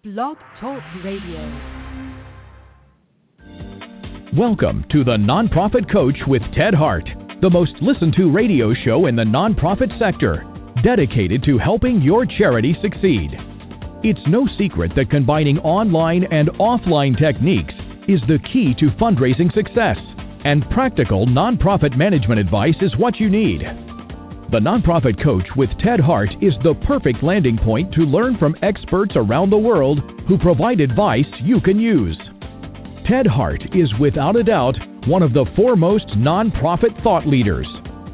Blog Talk Radio. Welcome to The Nonprofit Coach with Ted Hart, the most listened to radio show in the nonprofit sector, dedicated to helping your charity succeed. It's no secret that combining online and offline techniques is the key to fundraising success, and practical nonprofit management advice is what you need. The Nonprofit Coach with Ted Hart is the perfect landing point to learn from experts around the world who provide advice you can use. Ted Hart is without a doubt one of the foremost nonprofit thought leaders.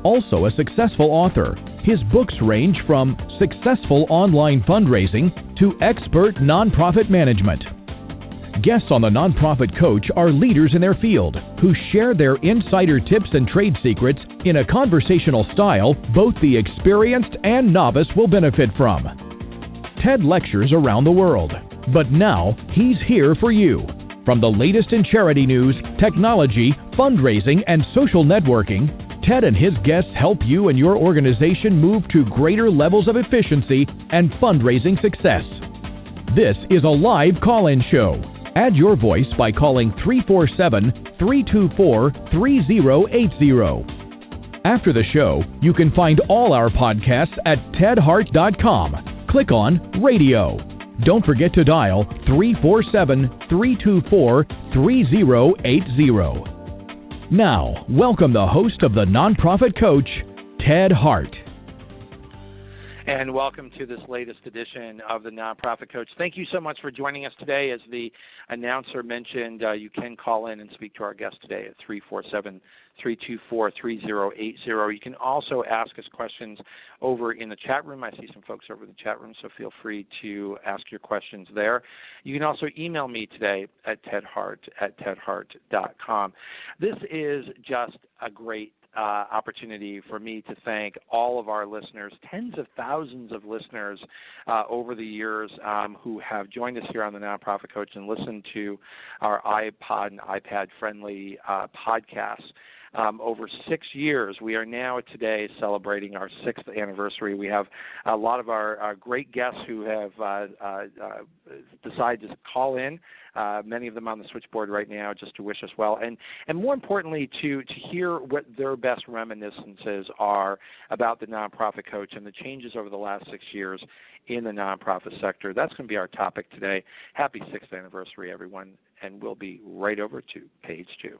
Also a successful author, his books range from successful online fundraising to expert nonprofit management. Guests on the Nonprofit Coach are leaders in their field who share their insider tips and trade secrets in a conversational style both the experienced and novice will benefit from. Ted lectures around the world, but now he's here for you. From the latest in charity news, technology, fundraising, and social networking, Ted and his guests help you and your organization move to greater levels of efficiency and fundraising success. This is a live call-in show. Add your voice by calling 347-324-3080. After the show, you can find all our podcasts at tedhart.com. Click on Radio. Don't forget to dial 347-324-3080. Now, welcome the host of the Nonprofit Coach, Ted Hart. And welcome to this latest edition of the Nonprofit Coach. Thank you so much for joining us today. As the announcer mentioned, you can call in and speak to our guest today at 347-324-3080. You can also ask us questions over in the chat room. I see some folks over in the chat room, so feel free to ask your questions there. You can also email me today at tedhart@tedhart.com. This is just a great opportunity for me to thank all of our listeners, tens of thousands of listeners over the years who have joined us here on the Nonprofit Coach and listened to our iPod and iPad-friendly podcasts. Over 6 years. We are now today celebrating our 6th anniversary. We have a lot of our great guests who have decided to call in, many of them on the switchboard right now just to wish us well, and more importantly to hear what their best reminiscences are about the Nonprofit Coach and the changes over the last 6 years in the nonprofit sector. That's going to be our topic today. Happy 6th anniversary, everyone, and we'll be right over to page 2.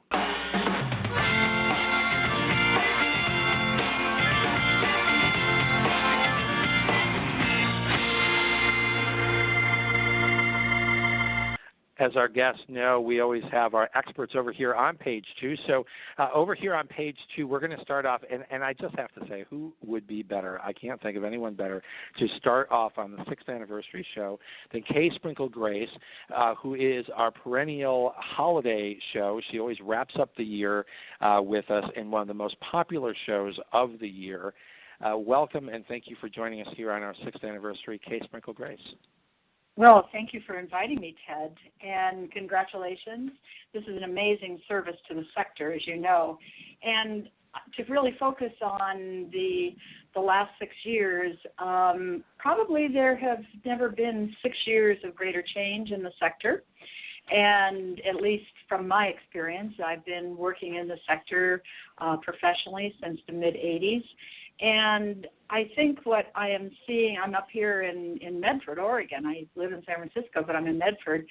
As our guests know, we always have our experts over here on page 2. So over here on page 2, we're going to start off, and I just have to say, who would be better? I can't think of anyone better to start off on the 6th anniversary show than Sprinkel Grace, who is our perennial holiday show. She always wraps up the year with us in one of the most popular shows of the year. Welcome, and thank you for joining us here on our 6th anniversary, Sprinkel Grace. Well, thank you for inviting me, Ted, and congratulations. This is an amazing service to the sector, as you know. And to really focus on the last 6 years, probably there have never been 6 years of greater change in the sector. And at least from my experience, I've been working in the sector professionally since the mid-'80s. And I think what I am seeing, I'm up here in Medford, Oregon. I live in San Francisco, but I'm in Medford.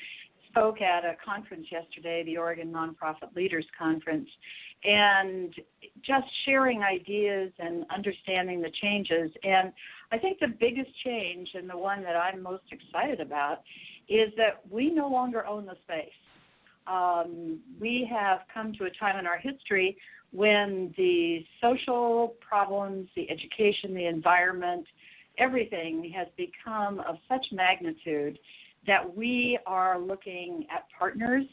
Spoke at a conference yesterday, the Oregon Nonprofit Leaders Conference, and just sharing ideas and understanding the changes. And I think the biggest change, and the one that I'm most excited about, is that we no longer own the space. We have come to a time in our history when the social problems, the education, the environment, everything has become of such magnitude that we are looking at partners,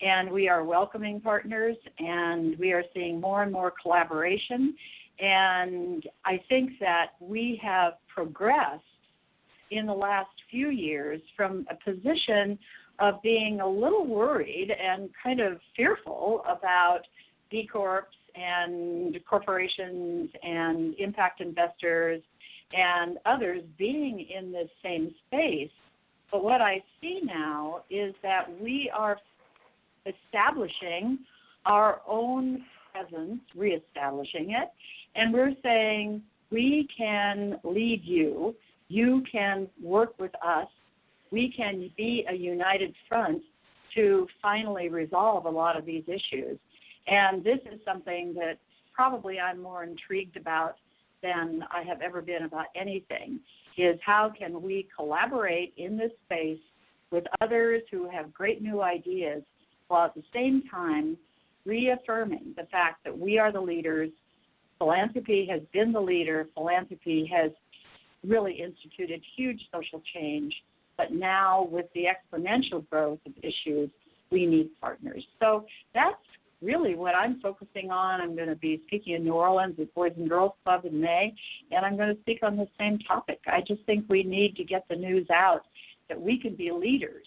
and we are welcoming partners, and we are seeing more and more collaboration. And I think that we have progressed in the last few years from a position of being a little worried and kind of fearful about B Corps and corporations and impact investors and others being in this same space But what I see now is that we are establishing our own presence, reestablishing it, and we're saying we can lead you, you can work with us, we can be a united front to finally resolve a lot of these issues. And this is something that probably I'm more intrigued about than I have ever been about anything, is how can we collaborate in this space with others who have great new ideas, while at the same time reaffirming the fact that we are the leaders. Philanthropy has been the leader. Philanthropy has really instituted huge social change. But now with the exponential growth of issues, we need partners. So that's really what I'm focusing on. I'm going to be speaking in New Orleans at Boys and Girls Club in May, and I'm going to speak on the same topic. I just think we need to get the news out that we can be leaders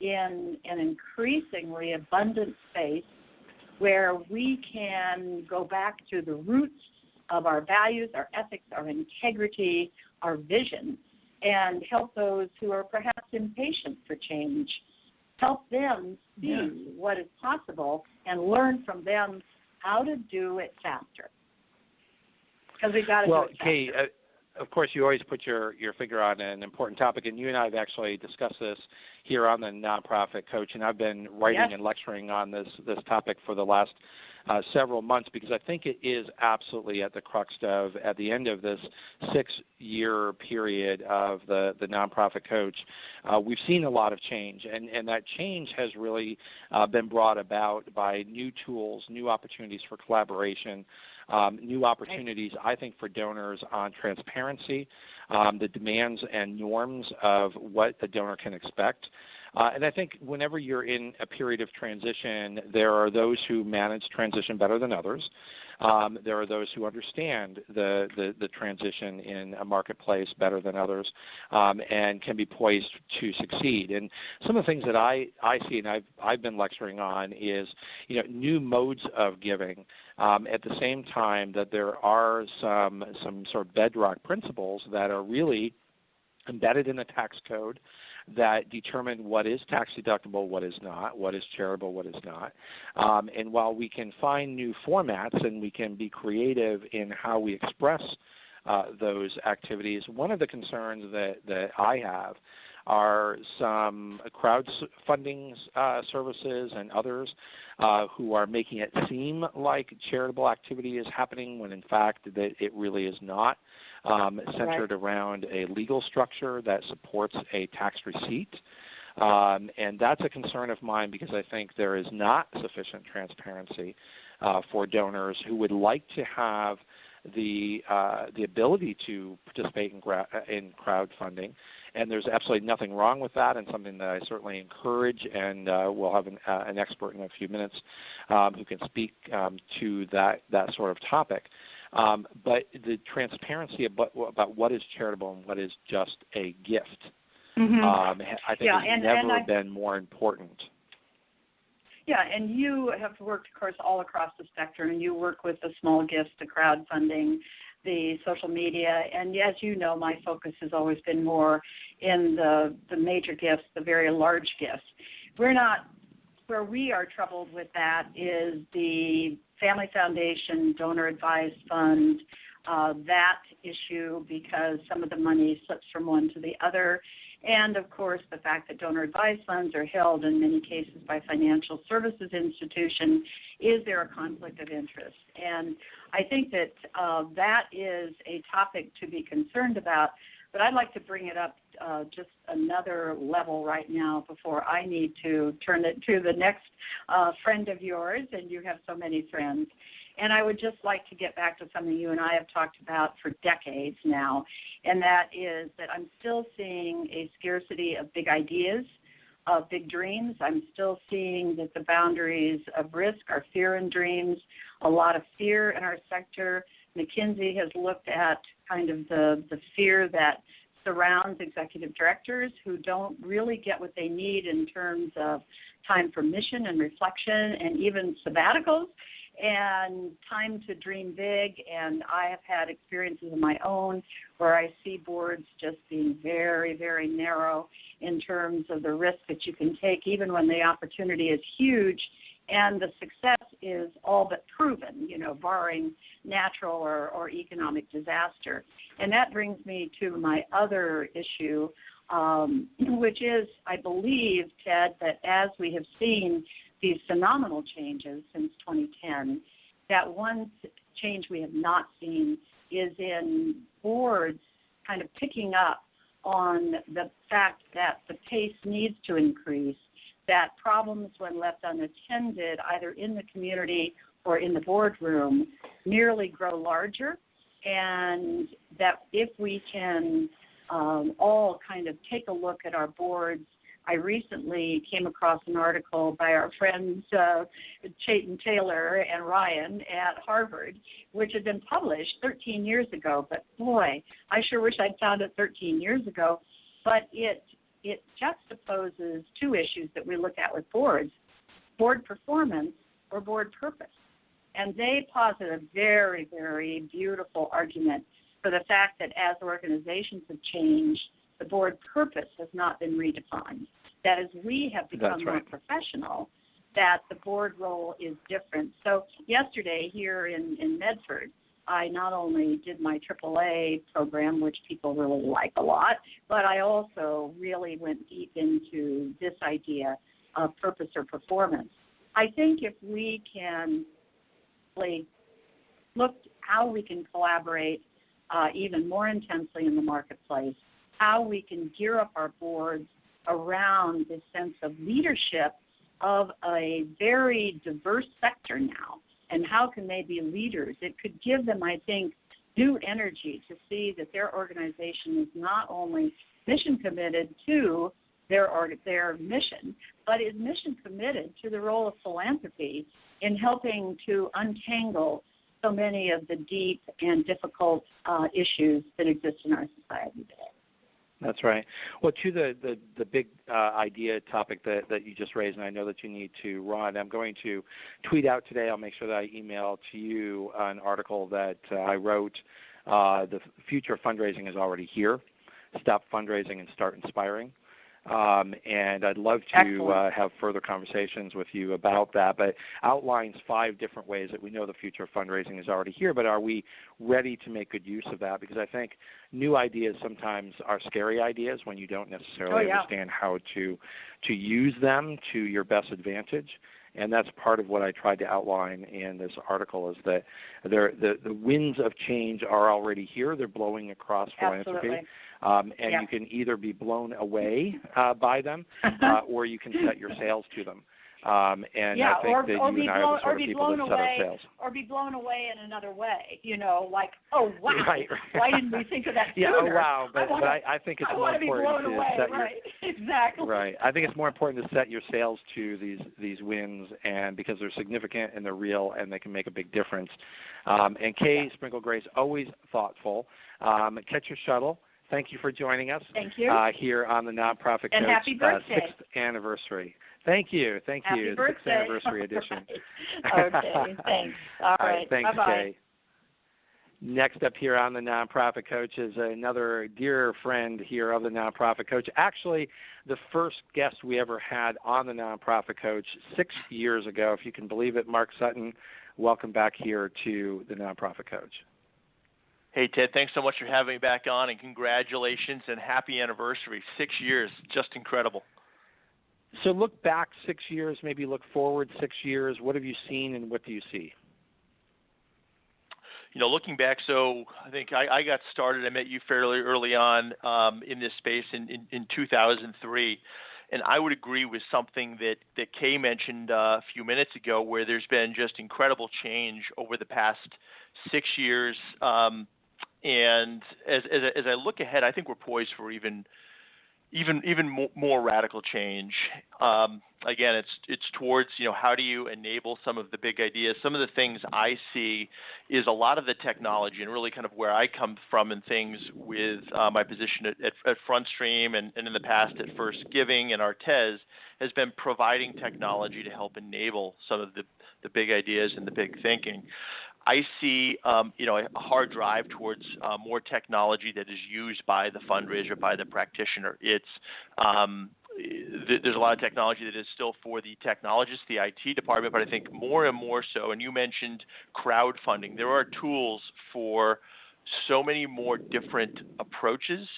in an increasingly abundant space where we can go back to the roots of our values, our ethics, our integrity, our vision, and help those who are perhaps impatient for change, help them see what is possible and learn from them how to do it faster. Because we've got to do it faster. Kay, of course, you always put your finger on an important topic, and you and I have actually discussed this here on the Nonprofit Coach, and I've been writing and lecturing on this topic for the last several months, because I think it is absolutely at the crux of, at the end of this 6-year period of the Nonprofit Coach, we've seen a lot of change, and that change has really been brought about by new tools, new opportunities for collaboration, new opportunities, I think, for donors on transparency, the demands and norms of what a donor can expect. And I think whenever you're in a period of transition, there are those who manage transition better than others. There are those who understand the transition in a marketplace better than others, and can be poised to succeed. And some of the things that I see, and I've been lecturing on, is new modes of giving. At the same time that there are some sort of bedrock principles that are really embedded in the tax code that determine what is tax deductible, what is not, what is charitable, what is not. And while we can find new formats and we can be creative in how we express those activities, one of the concerns that I have are some crowdfunding services and others who are making it seem like charitable activity is happening when in fact that it really is not, centered around a legal structure that supports a tax receipt. And that's a concern of mine, because I think there is not sufficient transparency for donors who would like to have the ability to participate in crowdfunding. And there's absolutely nothing wrong with that, and something that I certainly encourage, and we'll have an expert in a few minutes who can speak to that sort of topic. But the transparency about what is charitable and what is just a gift, I think has never been more important. Yeah, and you have worked, of course, all across the spectrum, and you work with the small gifts, the crowdfunding, the social media, and as you know, my focus has always been more in the major gifts, the very large gifts. Where we are troubled with that is the Family Foundation Donor Advised Fund, that issue, because some of the money slips from one to the other. And, of course, the fact that donor advised funds are held in many cases by financial services institutions. Is there a conflict of interest? And I think that that is a topic to be concerned about, but I'd like to bring it up just another level right now before I need to turn it to the next friend of yours, and you have so many friends. And I would just like to get back to something you and I have talked about for decades now, and that is that I'm still seeing a scarcity of big ideas, of big dreams. I'm still seeing that the boundaries of risk are fear and dreams, a lot of fear in our sector. McKinsey has looked at kind of the fear that surrounds executive directors who don't really get what they need in terms of time for mission and reflection and even sabbaticals. and time to dream big. And I have had experiences of my own where I see boards just being very, very narrow in terms of the risk that you can take, even when the opportunity is huge and the success is all but proven, barring natural or economic disaster. And that brings me to my other issue, which is, I believe, Ted, that as we have seen these phenomenal changes since 2010, that one change we have not seen is in boards kind of picking up on the fact that the pace needs to increase, that problems when left unattended, either in the community or in the boardroom, merely grow larger, and that if we can all kind of take a look at our boards. I recently came across an article by our friends Chayton Taylor and Ryan at Harvard, which had been published 13 years ago. But boy, I sure wish I'd found it 13 years ago. But it juxtaposes two issues that we look at with boards: board performance or board purpose. And they posit a very, very beautiful argument for the fact that as organizations have changed, the board purpose has not been redefined. That as we have become more professional, that the board role is different. So yesterday here in Medford, I not only did my AAA program, which people really like a lot, but I also really went deep into this idea of purpose or performance. I think if we can look how we can collaborate even more intensely in the marketplace, how we can gear up our boards around this sense of leadership of a very diverse sector now, and how can they be leaders. It could give them, I think, new energy to see that their organization is not only mission committed to their mission, but is mission committed to the role of philanthropy in helping to untangle so many of the deep and difficult issues that exist in our society today. That's right. Well, to the big idea topic that you just raised, and I know that you need to run, I'm going to tweet out today. I'll make sure that I email to you an article that I wrote. The future of fundraising is already here. Stop fundraising and start inspiring. And I'd love to have further conversations with you about that, but outlines 5 different ways that we know the future of fundraising is already here, but are we ready to make good use of that? Because I think new ideas sometimes are scary ideas when you don't necessarily understand how to use them to your best advantage. And that's part of what I tried to outline in this article, is that the winds of change are already here. They're blowing across philanthropy. And you can either be blown away by them or you can set your sails to them. I think that you and I are the sort of people that set our sails. Or be blown away in another way, like, oh, wow, why didn't we think of that sooner? Oh, wow, but I think it's more important to set exactly. Right. I think it's more important to set your sails to these wins, and because they're significant and they're real and they can make a big difference. And Kay, Sprinkel Grace, always thoughtful. Catch your shuttle. Thank you for joining us. Thank you. Here on the Nonprofit and Coach happy birthday. 6th anniversary. Thank you. Happy birthday. 6th anniversary edition. Okay, thanks. All right. Thanks, bye-bye. Kay. Next up here on the Nonprofit Coach is another dear friend here of the Nonprofit Coach. Actually, the first guest we ever had on the Nonprofit Coach 6 years ago, if you can believe it. Mark Sutton, welcome back here to the Nonprofit Coach. Hey, Ted, thanks so much for having me back on, and congratulations and happy anniversary. 6 years, just incredible. So look back 6 years, maybe look forward 6 years. What have you seen and what do you see? Looking back, so I think I got started, I met you fairly early on in this space in 2003. And I would agree with something that Kay mentioned a few minutes ago, where there's been just incredible change over the past 6 years. And as I look ahead, I think we're poised for even more radical change. Again, it's towards, how do you enable some of the big ideas? Some of the things I see is a lot of the technology, and really kind of where I come from and things with my position at FrontStream and in the past at First Giving and Artez, has been providing technology to help enable some of big ideas and the big thinking. I see, a hard drive towards more technology that is used by the fundraiser, by the practitioner. It's there's a lot of technology that is still for the technologists, the IT department, but I think more and more so, and you mentioned crowdfunding. There are tools for so many more different approaches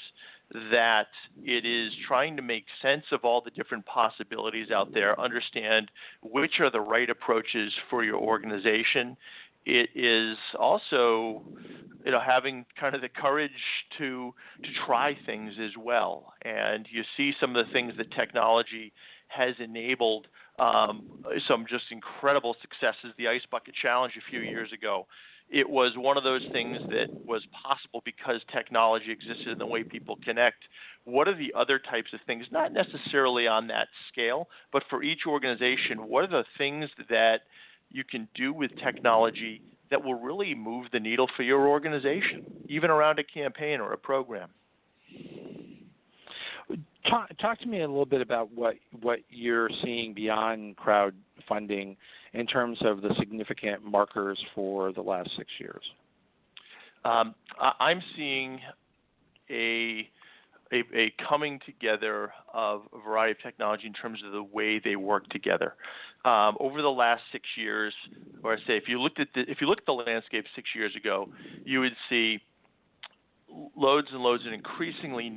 that it is trying to make sense of all the different possibilities out there, understand which are the right approaches for your organization. It is also, having kind of the courage to try things as well. And you see some of the things that technology has enabled, some just incredible successes. The Ice Bucket Challenge a few years ago. It was one of those things that was possible because technology existed in the way people connect. What are the other types of things, not necessarily on that scale, but for each organization, what are the things that you can do with technology that will really move the needle for your organization, even around a campaign or a program? Talk to me a little bit about what you're seeing beyond crowdfunding in terms of the significant markers for the last 6 years. I'm seeing a coming together of a variety of technology in terms of the way they work together. Over the last 6 years, or I say, if you looked at the landscape 6 years ago, you would see loads and loads, an increasingly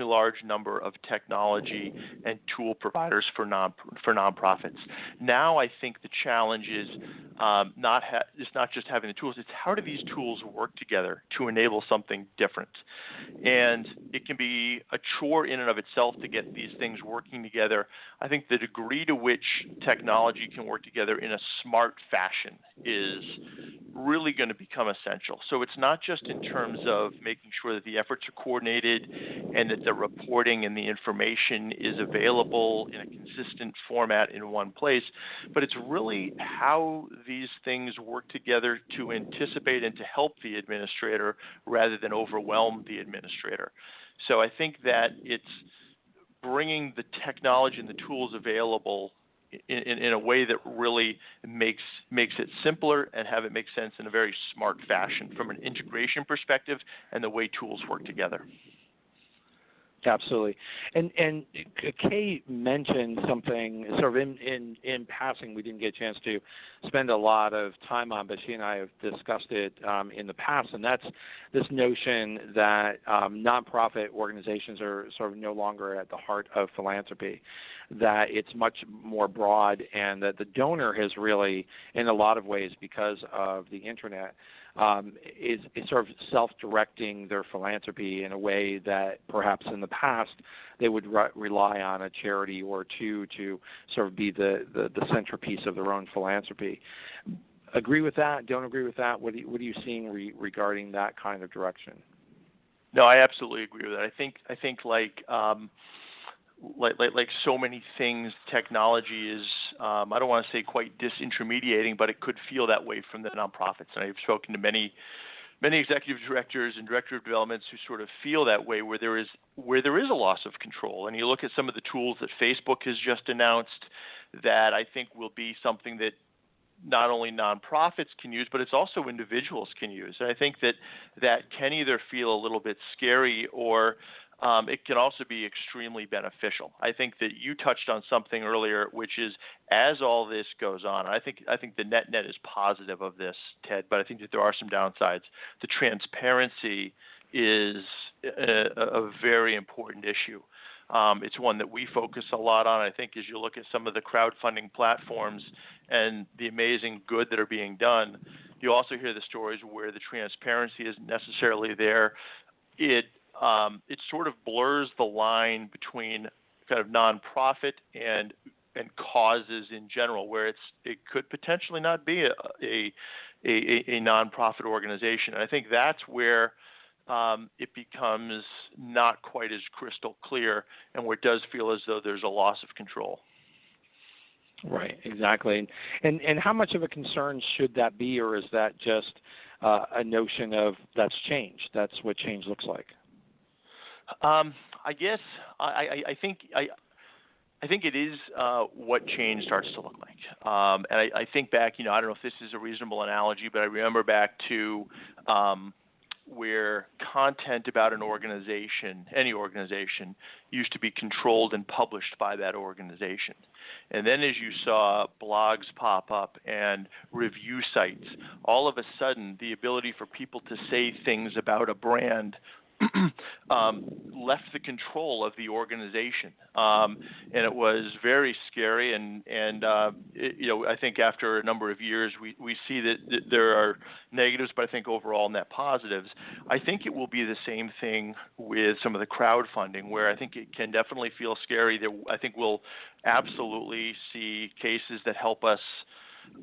large number of technology and tool providers for nonprofits. Now, I think the challenge is it's not just having the tools; it's how do these tools work together to enable something different. And it can be a chore in and of itself to get these things working together. I think the degree to which technology can work together in a smart fashion is really going to become essential. So it's not just in terms of making sure that the efforts are coordinated and that the reporting and the information is available in a consistent format in one place, but it's really how these things work together to anticipate and to help the administrator rather than overwhelm the administrator. So I think that it's bringing the technology and the tools available in a way that really makes it simpler and have it make sense in a very smart fashion from an integration perspective and the way tools work together. Absolutely. And Kay mentioned something sort of in passing we didn't get a chance to spend a lot of time on, but she and I have discussed it in the past, and that's this notion that nonprofit organizations are sort of no longer at the heart of philanthropy, that it's much more broad, and that the donor has really, in a lot of ways because of the Internet, is sort of self-directing their philanthropy in a way that perhaps in the past they would rely on a charity or two to sort of be the centerpiece of their own philanthropy. Agree with that? Don't agree with that? What are you seeing regarding that kind of direction? No, I absolutely agree with that. I think like so many things, technology is, I don't want to say quite disintermediating, but it could feel that way from the nonprofits. And I've spoken to many executive directors and director of developments who sort of feel that way, where there is a loss of control. And you look at some of the tools that Facebook has just announced that I think will be something that not only nonprofits can use, but it's also individuals can use. And I think that can either feel a little bit scary or it can also be extremely beneficial. I think that you touched on something earlier, which is as all this goes on, I think the net is positive of this, Ted, but I think that there are some downsides. The transparency is a very important issue. It's one that we focus a lot on. I think as you look at some of the crowdfunding platforms and the amazing good that are being done, you also hear the stories where the transparency isn't necessarily there. It sort of blurs the line between kind of nonprofit and causes in general, where it could potentially not be a nonprofit organization. And I think that's where it becomes not quite as crystal clear, and where it does feel as though there's a loss of control. Right, exactly. And how much of a concern should that be, or is that just a notion of that's change? That's what change looks like. I guess I think I think it is what change starts to look like. And I think back, I don't know if this is a reasonable analogy, but I remember back to where content about an organization, any organization, used to be controlled and published by that organization. And then as you saw blogs pop up and review sites, all of a sudden the ability for people to say things about a brand left the control of the organization, and it was very scary. And I think after a number of years, we see that there are negatives, but I think overall net positives. I think it will be the same thing with some of the crowdfunding, where I think it can definitely feel scary. I think we'll absolutely see cases that help us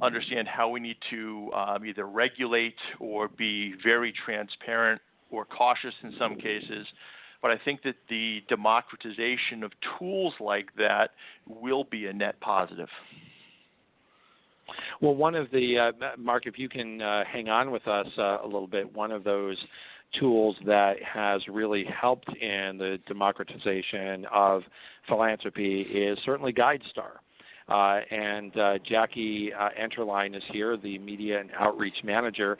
understand how we need to either regulate or be very transparent or cautious in some cases. But I think that the democratization of tools like that will be a net positive. Well, one of the, Mark, if you can hang on with us a little bit, one of those tools that has really helped in the democratization of philanthropy is certainly Guidestar. And Jackie Enterline is here, the Media and Outreach Manager.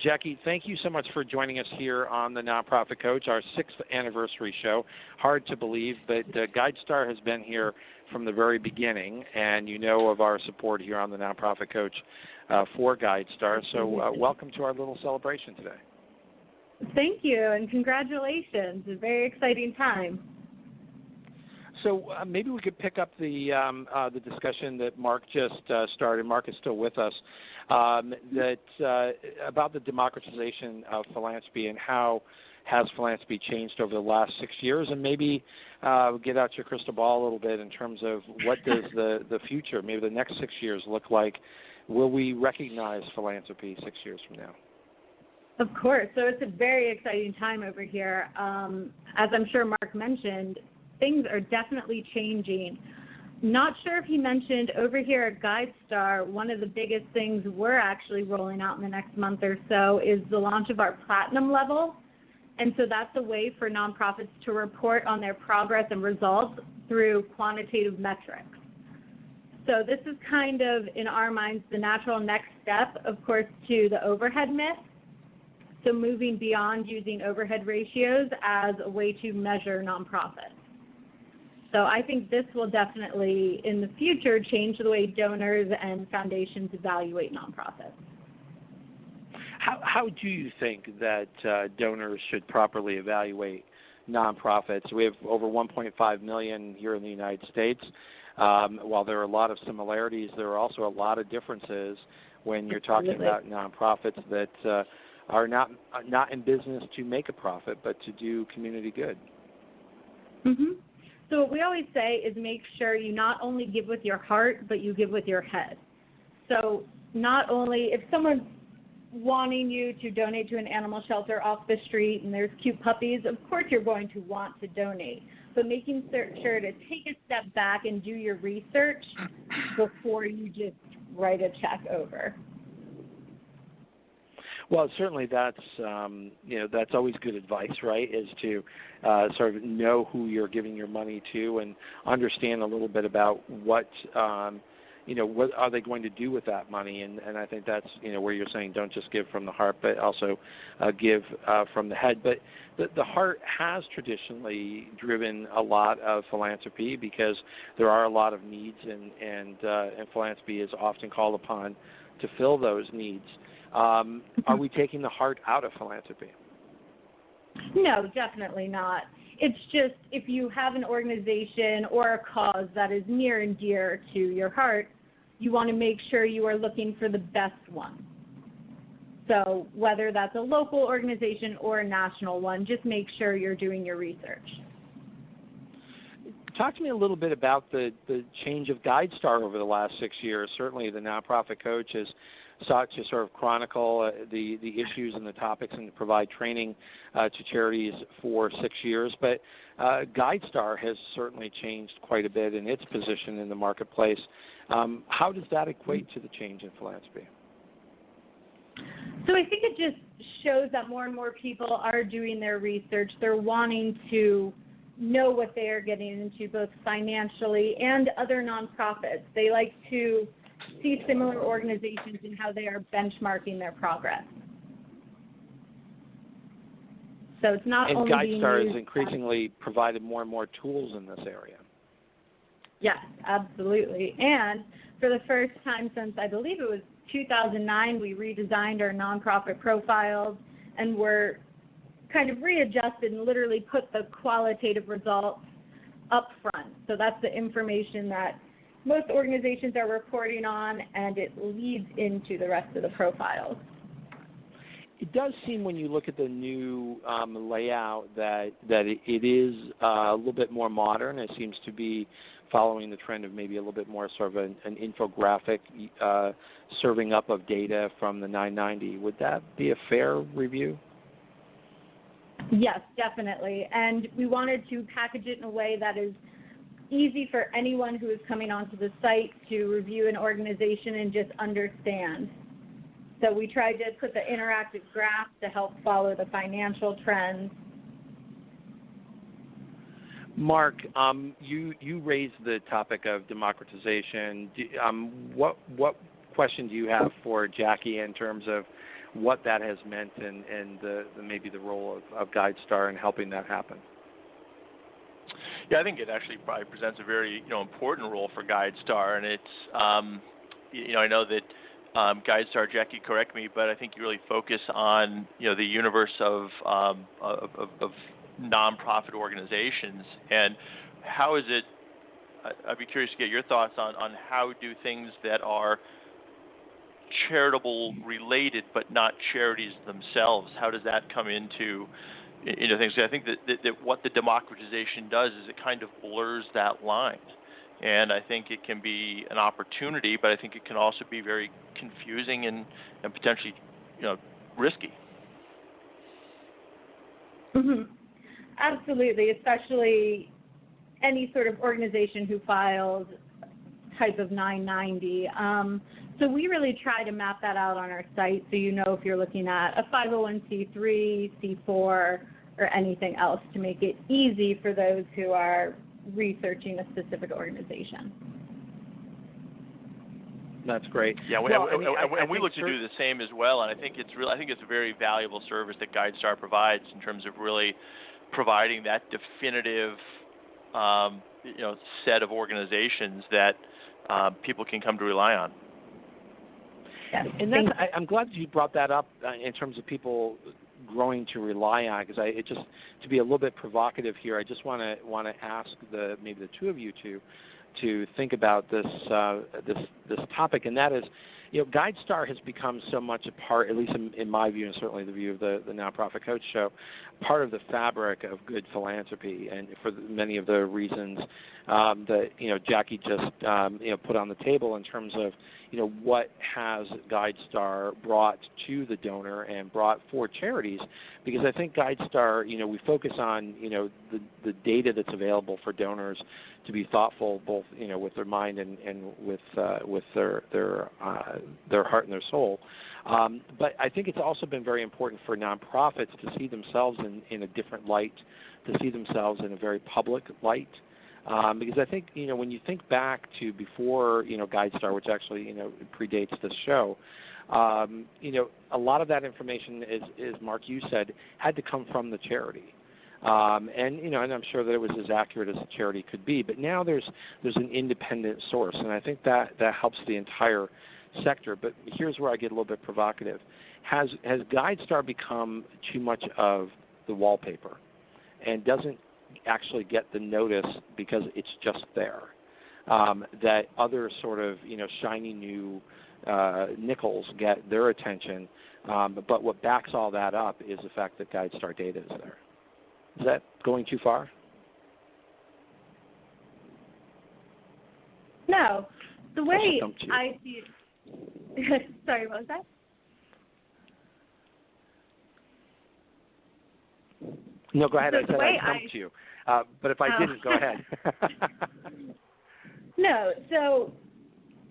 Jackie, thank you so much for joining us here on the Nonprofit Coach, our 6th anniversary show. Hard to believe, but Guidestar has been here from the very beginning, and you know of our support here on the Nonprofit Coach for Guidestar. So welcome to our little celebration today. Thank you, and congratulations. It's a very exciting time. So maybe we could pick up the discussion that Mark just started. Mark is still with us. About the democratization of philanthropy and how has philanthropy changed over the last 6 years, and maybe get out your crystal ball a little bit in terms of what does the future, maybe the next 6 years, look like? Will we recognize philanthropy 6 years from now? Of course. So it's a very exciting time over here. As I'm sure Mark mentioned, things are definitely changing. Not sure if he mentioned over here at Guidestar, one of the biggest things we're actually rolling out in the next month or so is the launch of our platinum level. And so that's a way for nonprofits to report on their progress and results through quantitative metrics. So this is kind of, in our minds, the natural next step, of course, to the overhead myth. So moving beyond using overhead ratios as a way to measure nonprofits. So I think this will definitely, in the future, change the way donors and foundations evaluate nonprofits. How do you think that donors should properly evaluate nonprofits? We have over 1.5 million here in the United States. While there are a lot of similarities, there are also a lot of differences when you're talking about nonprofits that are not in business to make a profit, but to do community good. Mm-hmm. So what we always say is make sure you not only give with your heart, but you give with your head. So not only if someone's wanting you to donate to an animal shelter off the street and there's cute puppies, of course you're going to want to donate. But making sure to take a step back and do your research before you just write a check over. Well, certainly that's always good advice, right? Is to sort of know who you're giving your money to and understand a little bit about what are they going to do with that money, and I think that's where you're saying don't just give from the heart, but also give from the head. But the heart has traditionally driven a lot of philanthropy because there are a lot of needs, and philanthropy is often called upon to fill those needs. Are we taking the heart out of philanthropy? No, definitely not. It's just if you have an organization or a cause that is near and dear to your heart, you want to make sure you are looking for the best one. So whether that's a local organization or a national one, just make sure you're doing your research. Talk to me a little bit about the change of Guidestar over the last 6 years. Certainly the Nonprofit Coach has sought to sort of chronicle the issues and the topics and to provide training to charities for 6 years. But Guidestar has certainly changed quite a bit in its position in the marketplace. How does that equate to the change in philanthropy? So I think it just shows that more and more people are doing their research. They're wanting to know what they are getting into both financially and other nonprofits. They like to see similar organizations and how they are benchmarking their progress. So it's not only Guidestar has increasingly provided more and more tools in this area. Yes, absolutely. And for the first time since I believe it was 2009, we redesigned our nonprofit profiles and were kind of readjusted and literally put the qualitative results up front. So that's the information that most organizations are reporting on, and it leads into the rest of the profiles. It does seem when you look at the new layout that it is a little bit more modern. It seems to be following the trend of maybe a little bit more sort of an infographic serving up of data from the 990. Would that be a fair review? Yes, definitely. And we wanted to package it in a way that is easy for anyone who is coming onto the site to review an organization and just understand. So we tried to put the interactive graph to help follow the financial trends. Mark, you raised the topic of democratization. What question do you have for Jackie in terms of what that has meant and maybe the role of Guidestar in helping that happen? Yeah, I think it actually probably presents a very important role for Guidestar, and it's I know that Guidestar, Jackie, correct me, but I think you really focus on the universe of nonprofit organizations, and how is it? I'd be curious to get your thoughts on how do things that are charitable related but not charities themselves, how does that come into things? I think that what the democratization does is it kind of blurs that line, and I think it can be an opportunity, but I think it can also be very confusing and potentially risky. Mm-hmm. Absolutely, especially any sort of organization who files type of 990. So we really try to map that out on our site so if you're looking at a 501c3, C4, or anything else to make it easy for those who are researching a specific organization. That's great. Yeah, and we look to do the same as well, and I think it's a very valuable service that Guidestar provides in terms of really providing that definitive set of organizations that people can come to rely on. Yes. And I'm glad you brought that up in terms of people growing to rely on, because to be a little bit provocative here, I just want to ask maybe the two of you to think about this topic, and that is, Guidestar has become so much a part, at least in my view, and certainly the view of the Nonprofit Coach Show, part of the fabric of good philanthropy, and for many of the reasons that Jackie just put on the table in terms of what has Guidestar brought to the donor and brought for charities, because I think Guidestar, we focus on the data that's available for donors to be thoughtful, both with their mind and with their heart and their soul. But I think it's also been very important for nonprofits to see themselves in a different light, to see themselves in a very public light. Because I think, when you think back to before, Guidestar, which actually, predates this show, a lot of that information, is Mark, you said, had to come from the charity. And I'm sure that it was as accurate as a charity could be. But now there's an independent source, and I think that helps the entire sector. But here's where I get a little bit provocative. Has Guidestar become too much of the wallpaper and doesn't actually get the notice because it's just there, that other sort of shiny new nickels get their attention, but what backs all that up is the fact that Guidestar data is there? Is that going too far? No. The way I see it... Sorry, what was that? No, go ahead. I said I stumped you. But if I didn't, go ahead. No. So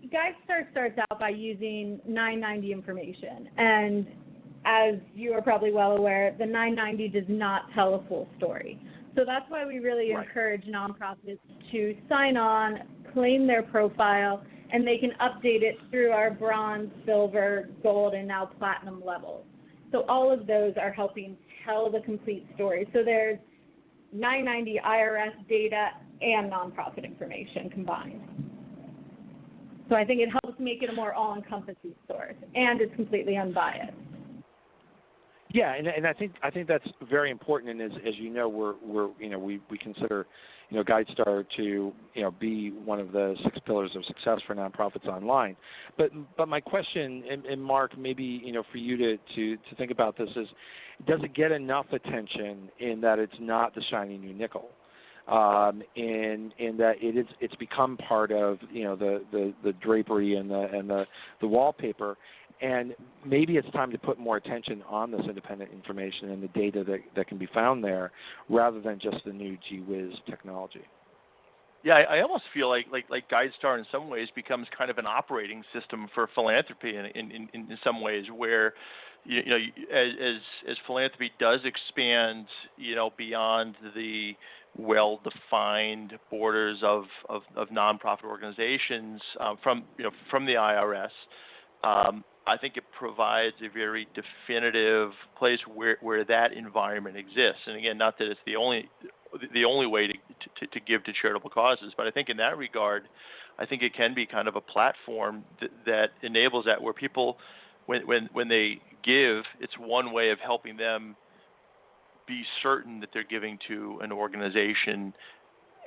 Guidestar starts out by using 990 information. And as you are probably well aware, the 990 does not tell a full story. So that's why we really encourage nonprofits to sign on, claim their profile, and they can update it through our bronze, silver, gold, and now platinum levels. So all of those are helping tell the complete story. So there's 990 IRS data and nonprofit information combined. So I think it helps make it a more all-encompassing source, and it's completely unbiased. Yeah, and I think that's very important. And as you know, we consider Guidestar to be one of the 6 pillars of success for nonprofits online. But my question, and Mark, maybe for you to think about this is, does it get enough attention in that it's not the shiny new nickel? In that it's become part of the drapery and the wallpaper, and maybe it's time to put more attention on this independent information and the data that can be found there, rather than just the new gee whiz technology. Yeah, I almost feel like Guidestar in some ways becomes kind of an operating system for philanthropy in some ways, where as philanthropy does expand beyond the well-defined borders of nonprofit organizations from the IRS. I think it provides a very definitive place where that environment exists. And again, not that it's the only way to give to charitable causes, but I think in that regard, I think it can be kind of a platform that enables that, where people, when they give, it's one way of helping them be certain that they're giving to an organization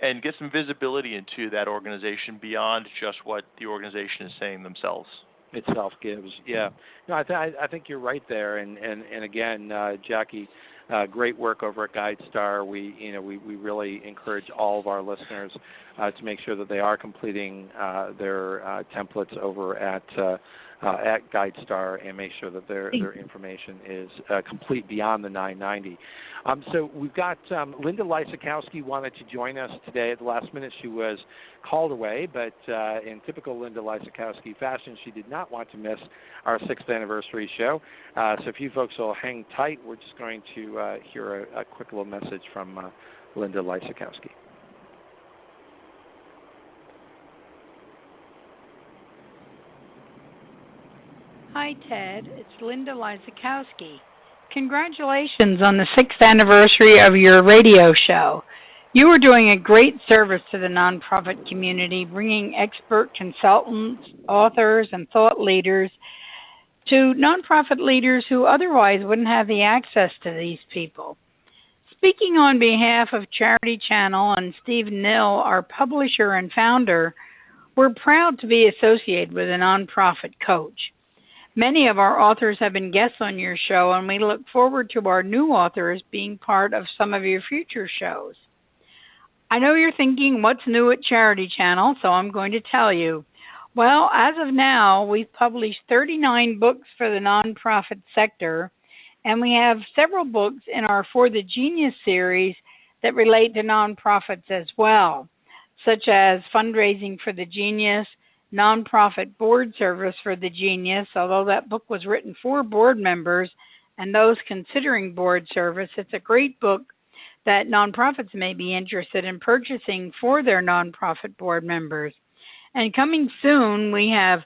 and get some visibility into that organization beyond just what the organization is saying themselves. Itself gives, yeah. No, I think you're right there, and again, Jackie, great work over at Guidestar. We really encourage all of our listeners to make sure that they are completing their templates over at Guidestar, and make sure that their information is complete beyond the 990. So we've got Linda Lysakowski wanted to join us today at the last minute. She was called away, but in typical Linda Lysakowski fashion, she did not want to miss our 6th anniversary show. So if you folks will hang tight, we're just going to hear a quick little message from Linda Lysakowski. Hi, Ted. It's Linda Lysakowski. Congratulations on the 6th anniversary of your radio show. You are doing a great service to the nonprofit community, bringing expert consultants, authors, and thought leaders to nonprofit leaders who otherwise wouldn't have the access to these people. Speaking on behalf of Charity Channel and Steve Nill, our publisher and founder, we're proud to be associated with a nonprofit coach. Many of our authors have been guests on your show, and we look forward to our new authors being part of some of your future shows. I know you're thinking, what's new at Charity Channel? So I'm going to tell you. Well, as of now, we've published 39 books for the nonprofit sector, and we have several books in our For the Genius series that relate to nonprofits as well, such as Fundraising for the Genius, Nonprofit Board Service for the Genius. Although that book was written for board members and those considering board service, it's a great book that nonprofits may be interested in purchasing for their nonprofit board members. And coming soon, we have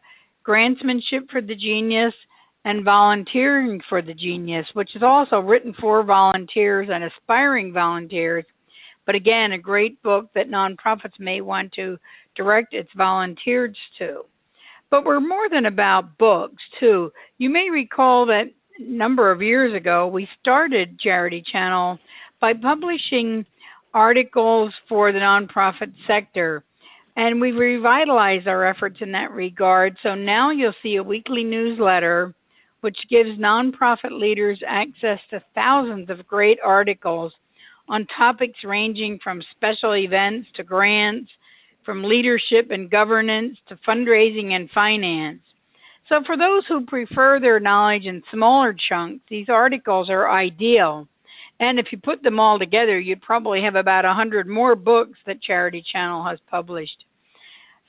Grantsmanship for the Genius and Volunteering for the Genius, which is also written for volunteers and aspiring volunteers, but again, a great book that nonprofits may want to direct its volunteers to. But we're more than about books, too. You may recall that a number of years ago, we started Charity Channel by publishing articles for the nonprofit sector, and we've revitalized our efforts in that regard. So now you'll see a weekly newsletter which gives nonprofit leaders access to thousands of great articles on topics ranging from special events to grants, from leadership and governance to fundraising and finance. So for those who prefer their knowledge in smaller chunks, these articles are ideal. And if you put them all together, you'd probably have about 100 more books that Charity Channel has published.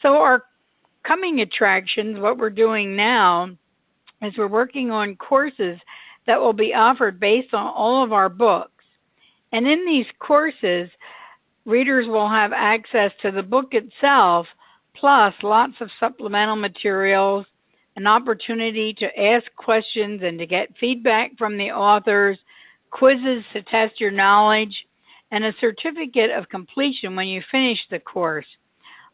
So our coming attractions, what we're doing now, is we're working on courses that will be offered based on all of our books. And in these courses, readers will have access to the book itself, plus lots of supplemental materials, an opportunity to ask questions and to get feedback from the authors, quizzes to test your knowledge, and a certificate of completion when you finish the course.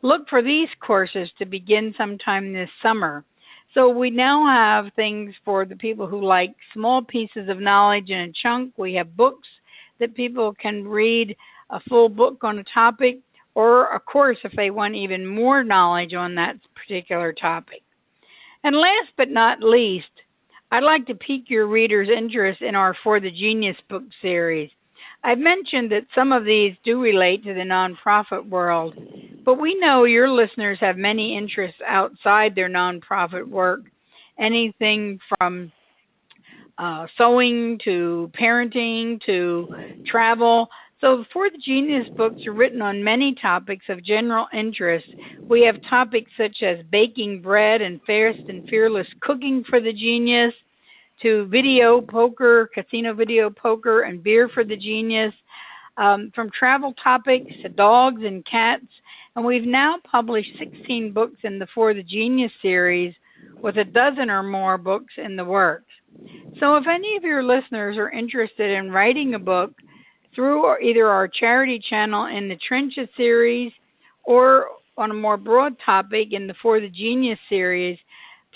Look for these courses to begin sometime this summer. So we now have things for the people who like small pieces of knowledge in a chunk. We have books that people can read, a full book on a topic, or a course if they want even more knowledge on that particular topic. And last but not least, I'd like to pique your readers' interest in our For the Genius book series. I've mentioned that some of these do relate to the nonprofit world, but we know your listeners have many interests outside their nonprofit work, anything from sewing to parenting to travel. So the For the Genius books are written on many topics of general interest. We have topics such as baking bread and fast and fearless cooking for the genius, to video poker, casino video poker, and beer for the genius, from travel topics to dogs and cats. And we've now published 16 books in the For the Genius series, with a dozen or more books in the works. So if any of your listeners are interested in writing a book through either our charity channel in the Trenches series or on a more broad topic in the For the Genius series,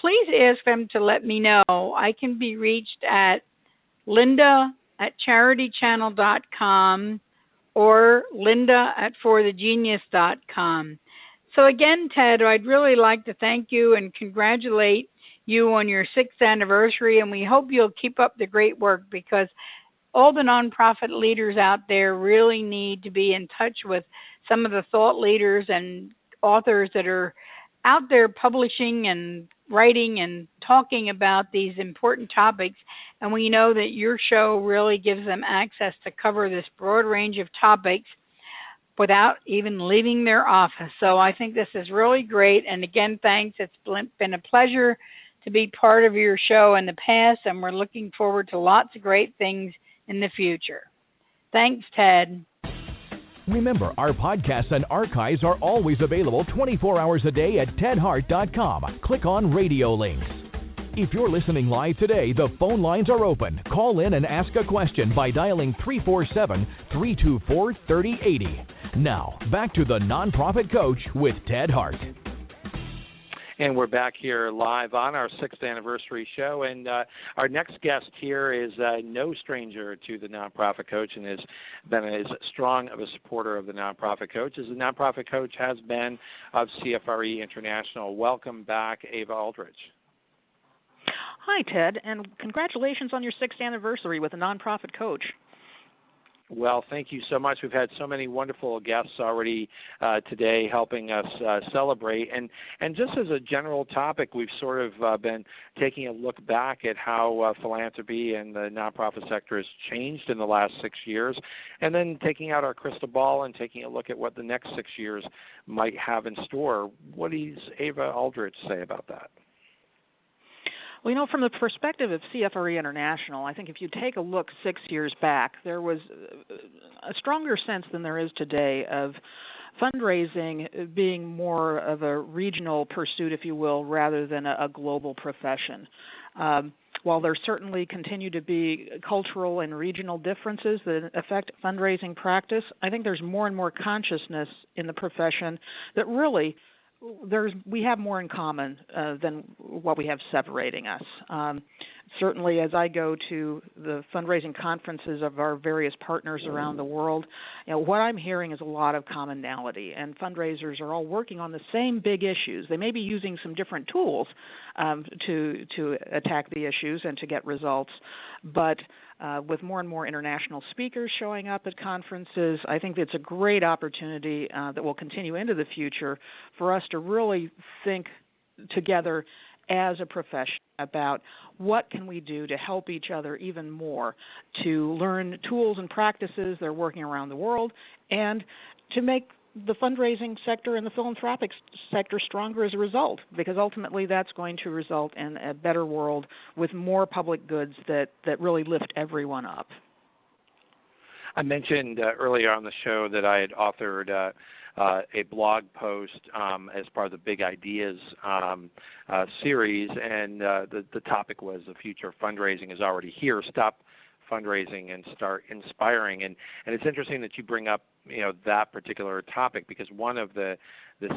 please ask them to let me know. I can be reached at linda@charitychannel.com or linda@forthegenius.com. So again, Ted, I'd really like to thank you and congratulate you on your 6th anniversary, and we hope you'll keep up the great work, because all the nonprofit leaders out there really need to be in touch with some of the thought leaders and authors that are out there publishing and writing and talking about these important topics. And we know that your show really gives them access to cover this broad range of topics without even leaving their office. So I think this is really great. And again, thanks. It's been a pleasure to be part of your show in the past, and we're looking forward to lots of great things in the future. Thanks, Ted. Remember, our podcasts and archives are always available 24 hours a day at tedhart.com. Click on radio links. If you're listening live today, the phone lines are open. Call in and ask a question by dialing 347-324-3080. Now, back to the Nonprofit Coach with Ted Hart. And we're back here live on our 6th anniversary show. And our next guest here is no stranger to the Nonprofit Coach and has been as strong of a supporter of the Nonprofit Coach as the Nonprofit Coach has been of CFRE International. Welcome back, Eva Aldridge. Hi, Ted, and congratulations on your 6th anniversary with the Nonprofit Coach. Well, thank you so much. We've had so many wonderful guests already today helping us celebrate. And just as a general topic, we've sort of been taking a look back at how philanthropy and the nonprofit sector has changed in the last 6 years, and then taking out our crystal ball and taking a look at what the next 6 years might have in store. What does Eva Aldridge say about that? Well, from the perspective of CFRE International, I think if you take a look 6 years back, there was a stronger sense than there is today of fundraising being more of a regional pursuit, if you will, rather than a global profession. While there certainly continue to be cultural and regional differences that affect fundraising practice, I think there's more and more consciousness in the profession that really we have more in common than what we have separating us. Certainly, as I go to the fundraising conferences of our various partners around the world, what I'm hearing is a lot of commonality, and fundraisers are all working on the same big issues. They may be using some different tools to attack the issues and to get results, but with more and more international speakers showing up at conferences, I think it's a great opportunity that will continue into the future for us to really think together as a profession about what can we do to help each other even more, to learn tools and practices that are working around the world, and to make the fundraising sector and the philanthropic sector stronger as a result, because ultimately that's going to result in a better world with more public goods that really lift everyone up. I mentioned earlier on the show that I had authored a blog post as part of the Big Ideas series, and the topic was the future of fundraising is already here. Stop fundraising and start inspiring. And it's interesting that you bring up that particular topic, because one of the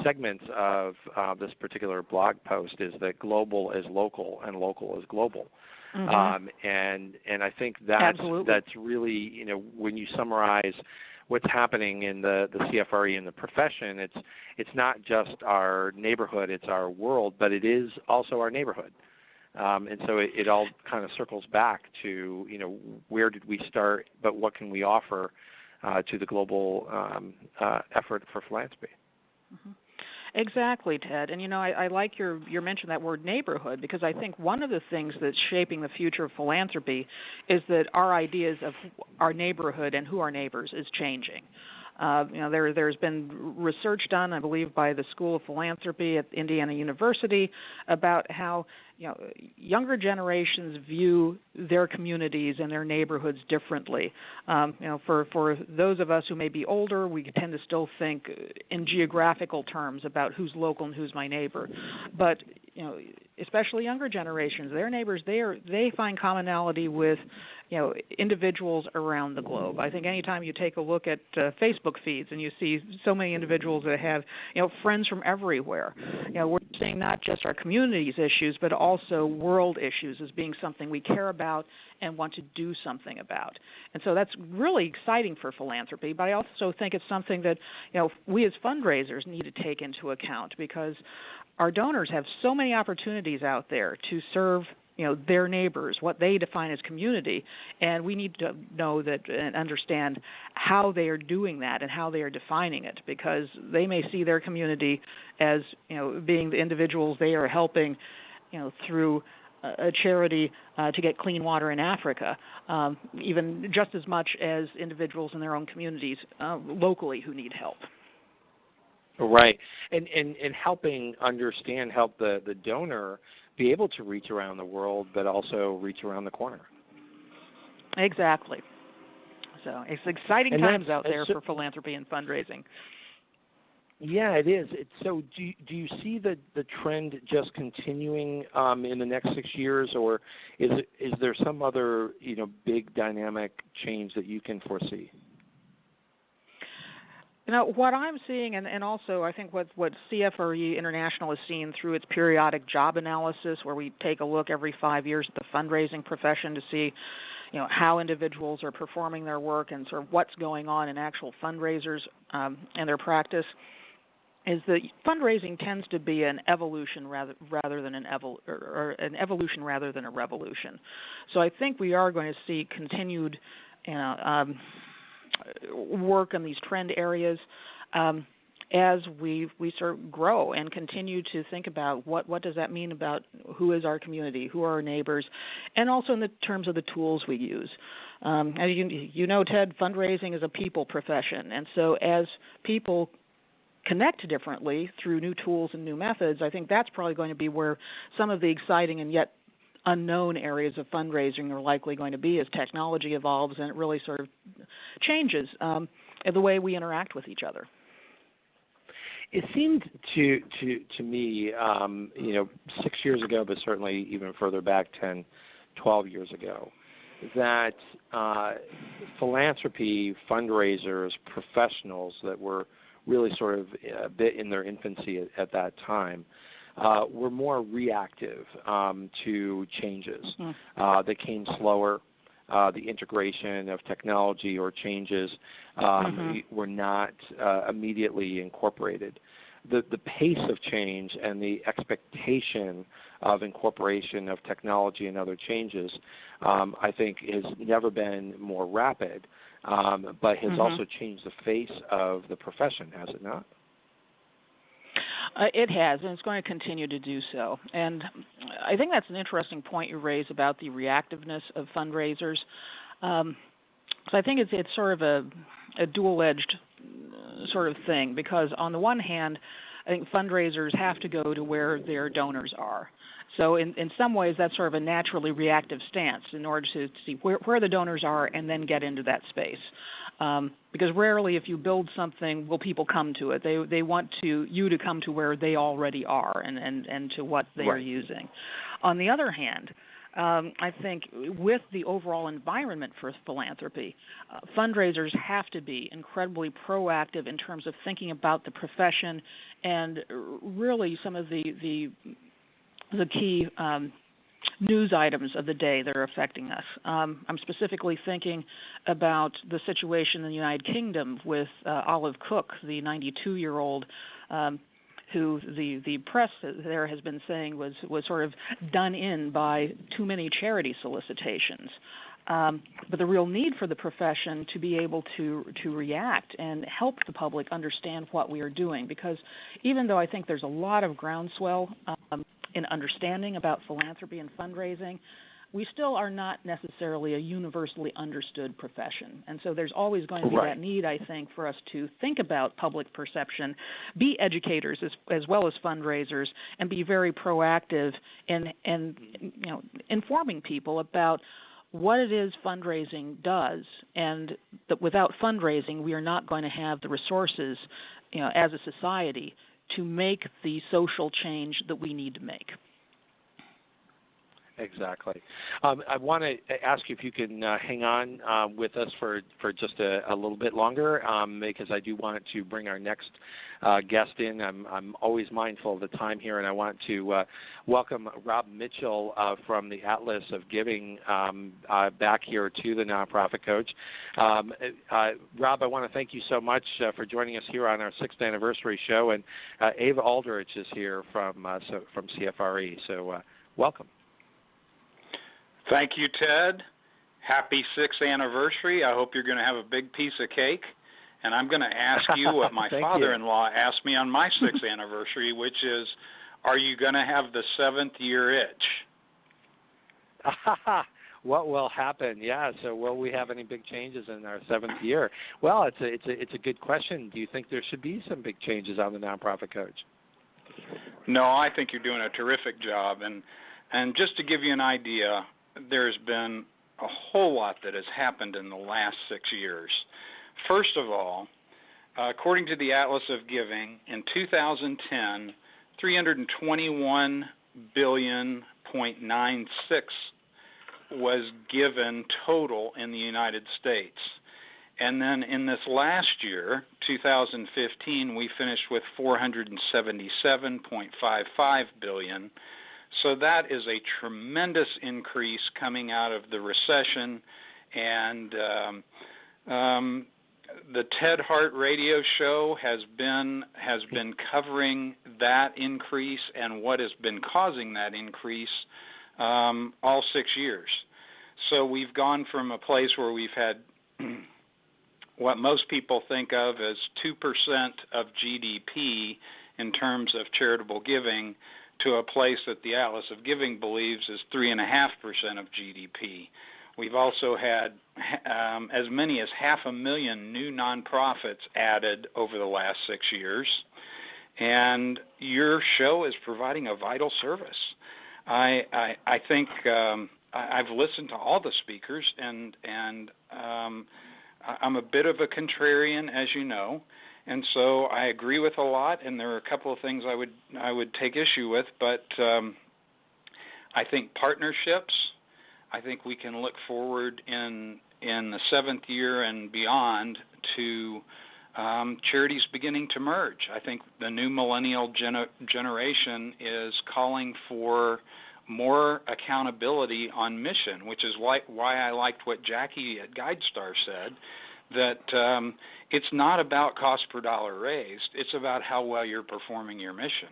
segments of this particular blog post is that global is local and local is global. Mm-hmm. And I think that's really, when you summarize what's happening in the CFRE and the profession, it's not just our neighborhood, it's our world, but it is also our neighborhood. And so it all kind of circles back to, where did we start, but what can we offer to the global effort for philanthropy. Mm-hmm. Exactly, Ted. And, I like your mention of that word neighborhood, because I think one of the things that's shaping the future of philanthropy is that our ideas of our neighborhood and who our neighbors is changing. There's been research done, I believe, by the School of Philanthropy at Indiana University about how younger generations view their communities and their neighborhoods differently. For those of us who may be older, we tend to still think in geographical terms about who's local and who's my neighbor. But especially younger generations, their neighbors, they find commonality with individuals around the globe. I think anytime you take a look at Facebook feeds and you see so many individuals that have friends from everywhere, we're seeing not just our community's issues, but also world issues as being something we care about and want to do something about. And so that's really exciting for philanthropy, but I also think it's something that we as fundraisers need to take into account, because our donors have so many opportunities out there to serve their neighbors, what they define as community, and we need to know that and understand how they are doing that and how they are defining it, because they may see their community as being the individuals they are helping through a charity to get clean water in Africa, even just as much as individuals in their own communities locally who need help. Right, and help the donor be able to reach around the world, but also reach around the corner. Exactly. So it's exciting times out there for philanthropy and fundraising. Yeah, it is. So do you see the trend just continuing in the next 6 years, or is there some other big dynamic change that you can foresee? What I'm seeing, and also I think what CFRE International has seen through its periodic job analysis, where we take a look every 5 years at the fundraising profession to see, how individuals are performing their work and sort of what's going on in actual fundraisers and their practice, is that fundraising tends to be an evolution rather than an evolution rather than a revolution. So I think we are going to see continued work in these trend areas as we sort of grow and continue to think about what does that mean about who is our community, who are our neighbors, and also in the terms of the tools we use. As Ted, fundraising is a people profession, and so as people connect differently through new tools and new methods, I think that's probably going to be where some of the exciting and yet unknown areas of fundraising are likely going to be as technology evolves and it really sort of changes the way we interact with each other. It seemed to me, 6 years ago, but certainly even further back, 10, 12 years ago, that philanthropy, fundraisers, professionals that were really sort of a bit in their infancy at that time, were more reactive to changes. Mm-hmm. They came slower. The integration of technology or changes were not immediately incorporated. The pace of change and the expectation of incorporation of technology and other changes, I think, has never been more rapid, but has also changed the face of the profession, has it not? It has, and it's going to continue to do so. And I think that's an interesting point you raise about the reactiveness of fundraisers. So I think it's sort of a dual-edged sort of thing, because on the one hand, I think fundraisers have to go to where their donors are. So in some ways, that's sort of a naturally reactive stance in order to see where the donors are and then get into that space. Because rarely, if you build something, will people come to it. They want you to come to where they already are and to what they are using. On the other hand, I think with the overall environment for philanthropy, fundraisers have to be incredibly proactive in terms of thinking about the profession and really some of the key news items of the day that are affecting us. I'm specifically thinking about the situation in the United Kingdom with Olive Cook, the 92-year-old who the press there has been saying was sort of done in by too many charity solicitations. But the real need for the profession to be able to react and help the public understand what we are doing, because even though I think there's a lot of groundswell in understanding about philanthropy and fundraising, we still are not necessarily a universally understood profession. And so there's always going to be that need, I think, for us to think about public perception, be educators as well as fundraisers, and be very proactive in informing people about what it is fundraising does, and that without fundraising, we are not going to have the resources, as a society, to make the social change that we need to make. Exactly. I want to ask you if you can hang on with us for just a little bit longer, because I do want to bring our next guest in. I'm always mindful of the time here, and I want to welcome Rob Mitchell from the Atlas of Giving back here to the Nonprofit Coach. Rob, I want to thank you so much for joining us here on our 6th anniversary show, and Eva Aldridge is here from CFRE, so welcome. Thank you, Ted. Happy 6th anniversary. I hope you're going to have a big piece of cake. And I'm going to ask you what my father-in-law asked me on my 6th anniversary, which is, are you going to have the 7th year itch? What will happen? Yeah, so will we have any big changes in our 7th year? Well, it's a good question. Do you think there should be some big changes on the Nonprofit Coach? No, I think you're doing a terrific job. And just to give you an idea, there's been a whole lot that has happened in the last 6 years. First of all, according to the Atlas of Giving, in 2010, $321.96 billion was given total in the United States. And then in this last year, 2015, we finished with $477.55 billion. So that is a tremendous increase coming out of the recession, and the Ted Hart radio show has been covering that increase and what has been causing that increase all 6 years. So we've gone from a place where we've had what most people think of as 2% of GDP in terms of charitable giving, to a place that the Atlas of Giving believes is 3.5% of GDP. We've also had as many as 500,000 new nonprofits added over the last 6 years, and your show is providing a vital service. I think I've listened to all the speakers, and I'm a bit of a contrarian, as you know. And so I agree with a lot, and there are a couple of things I would take issue with, but I think partnerships. I think we can look forward in the 7th year and beyond to charities beginning to merge. I think the new millennial generation is calling for more accountability on mission, which is why I liked what Jackie at Guidestar said, that it's not about cost per dollar raised. It's about how well you're performing your mission.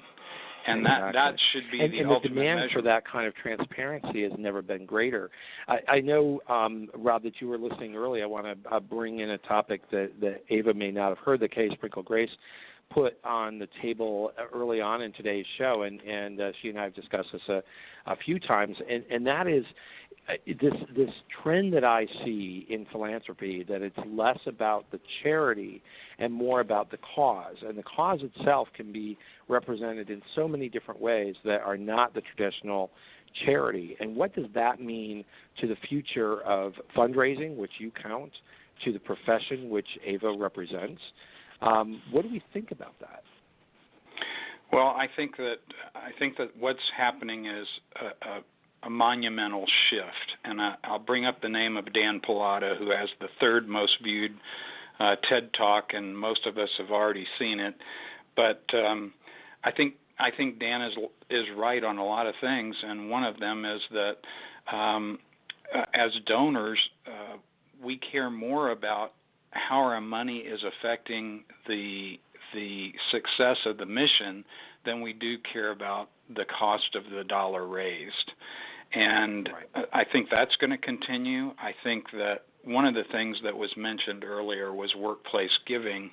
And that should be the ultimate measure. And the demand for that kind of transparency has never been greater. I know, Rob, that you were listening early. I want to bring in a topic that Eva may not have heard. The case Sprinkel Grace put on the table early on in today's show, and she and I have discussed this a few times, and that is this trend that I see in philanthropy, that it's less about the charity and more about the cause. And the cause itself can be represented in so many different ways that are not the traditional charity. And what does that mean to the future of fundraising, which you count, to the profession which Eva represents. What do we think about that? Well, I think that what's happening is a monumental shift, and I'll bring up the name of Dan Pilata, who has the third most viewed TED Talk, and most of us have already seen it. But I think Dan is right on a lot of things, and one of them is that as donors, we care more about how our money is affecting the success of the mission than we do care about the cost of the dollar raised. And right. I think that's going to continue. I think that one of the things that was mentioned earlier was workplace giving.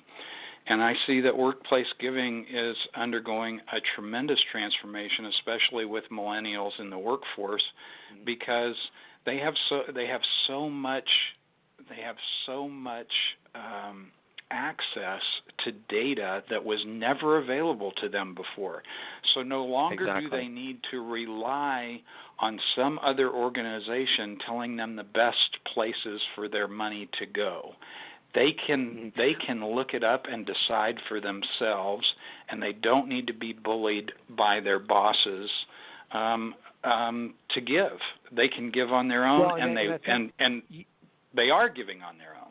And I see that workplace giving is undergoing a tremendous transformation, especially with millennials in the workforce, because they have so much access to data that was never available to them before. So no longer do they need to rely on some other organization telling them the best places for their money to go. They can look it up and decide for themselves, and they don't need to be bullied by their bosses to give. They can give on their own, and they are giving on their own.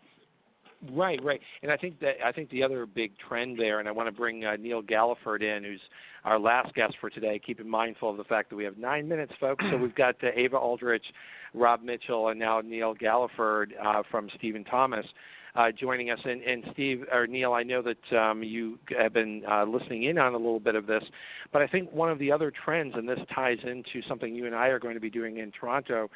Right. And I think the other big trend there, and I want to bring Neil Gallaiford in, who's our last guest for today, keeping mindful of the fact that we have 9 minutes, folks. So we've got Eva Aldridge, Rob Mitchell, and now Neil Gallaiford from Stephen Thomas joining us. And Steve, or Neil, I know that you have been listening in on a little bit of this, but I think one of the other trends, and this ties into something you and I are going to be doing in Toronto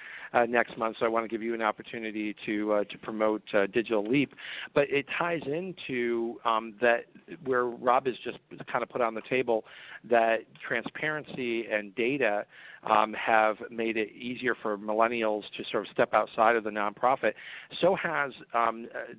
next month, so I want to give you an opportunity to promote Digital Leap, but it ties into that where Rob has just kind of put on the table that transparency and data have made it easier for millennials to sort of step outside of the nonprofit. So has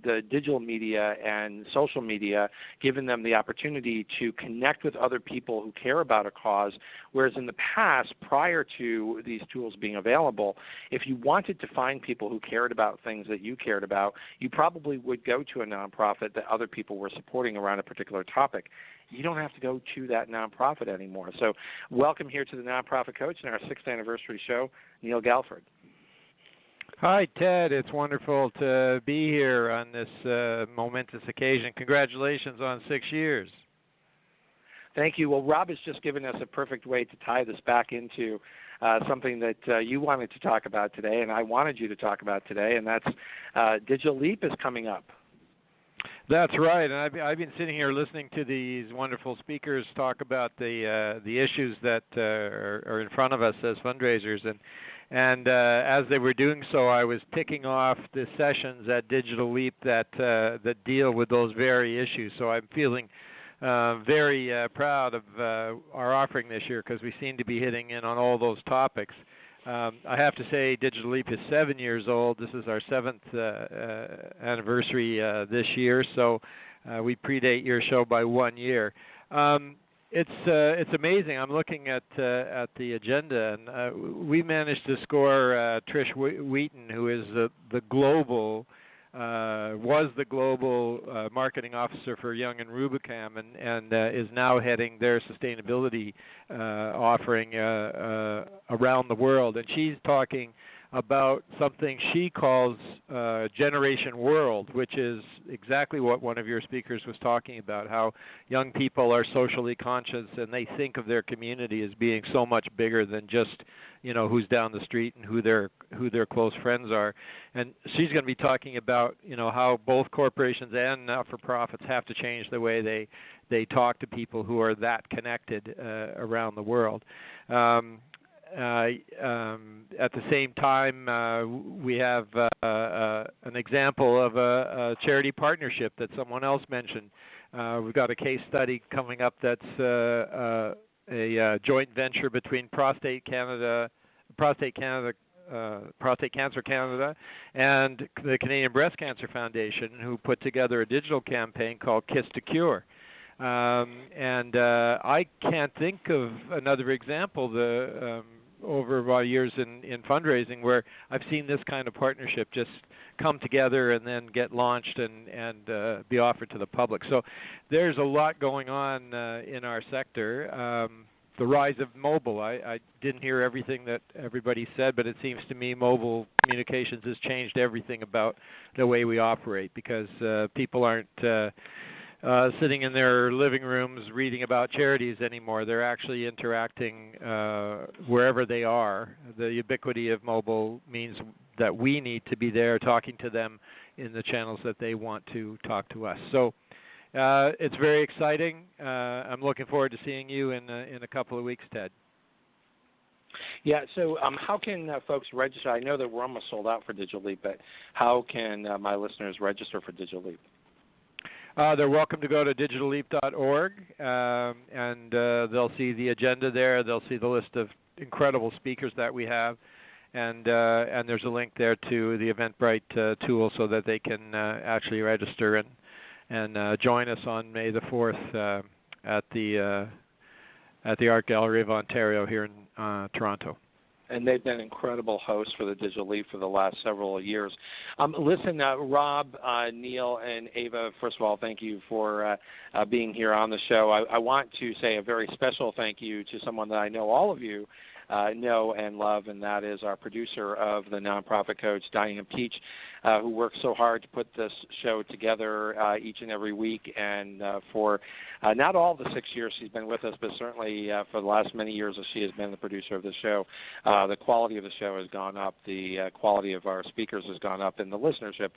the digital media and social media given them the opportunity to connect with other people who care about a cause, whereas in the past, prior to these tools being available, if you wanted to find people who cared about things that you cared about, you probably would go to a nonprofit that other people were supporting around a particular topic. You don't have to go to that nonprofit anymore. So welcome here to the Nonprofit Coach and our 6th anniversary show, Neil Gallaiford. Hi, Ted. It's wonderful to be here on this momentous occasion. Congratulations on 6 years. Thank you. Well, Rob has just given us a perfect way to tie this back into something that you wanted to talk about today, and I wanted you to talk about today, and that's Digital Leap is coming up. That's right, and I've been sitting here listening to these wonderful speakers talk about the issues that are in front of us as fundraisers, and as they were doing so, I was ticking off the sessions at Digital Leap that deal with those very issues. So I'm feeling very proud of our offering this year because we seem to be hitting in on all those topics. I have to say Digital Leap is 7 years old. This is our 7th anniversary this year, so we predate your show by 1 year. It's amazing. I'm looking at the agenda, and we managed to score Trish Wheaton, who is the global marketing officer for Young and Rubicam, and is now heading their sustainability offering around the world. And she's talking about something she calls Generation World, which is exactly what one of your speakers was talking about, how young people are socially conscious and they think of their community as being so much bigger than just, who's down the street and who their close friends are. And she's going to be talking about, how both corporations and not-for-profits have to change the way they talk to people who are that connected around the world. At the same time, we have an example of a charity partnership that someone else mentioned. We've got a case study coming up that's a joint venture between Prostate Cancer Canada and the Canadian Breast Cancer Foundation, who put together a digital campaign called Kiss to Cure. And I can't think of another example over my years in fundraising where I've seen this kind of partnership just come together and then get launched and be offered to the public. So there's a lot going on in our sector. The rise of mobile, I didn't hear everything that everybody said, but it seems to me mobile communications has changed everything about the way we operate, because people aren't sitting in their living rooms reading about charities anymore. They're actually interacting wherever they are. The ubiquity of mobile means that we need to be there talking to them in the channels that they want to talk to us. So it's very exciting. I'm looking forward to seeing you in a couple of weeks, Ted. Yeah, so how can folks register? I know that we're almost sold out for Digital Leap, but how can my listeners register for Digital Leap? They're welcome to go to digitalleap.org, and they'll see the agenda there. They'll see the list of incredible speakers that we have, and there's a link there to the Eventbrite tool so that they can actually register and join us on May the 4th at the Art Gallery of Ontario here in Toronto. And they've been incredible hosts for the Digital Leap for the last several years. Listen, Rob, Neil, and Eva, first of all, thank you for being here on the show. I want to say a very special thank you to someone that I know all of you know and love, and that is our producer of the Nonprofit Coach, Diane Peach, who works so hard to put this show together each and every week. And for not all the 6 years she's been with us, but certainly for the last many years that she has been the producer of the show, the quality of the show has gone up, the quality of our speakers has gone up, and the listenership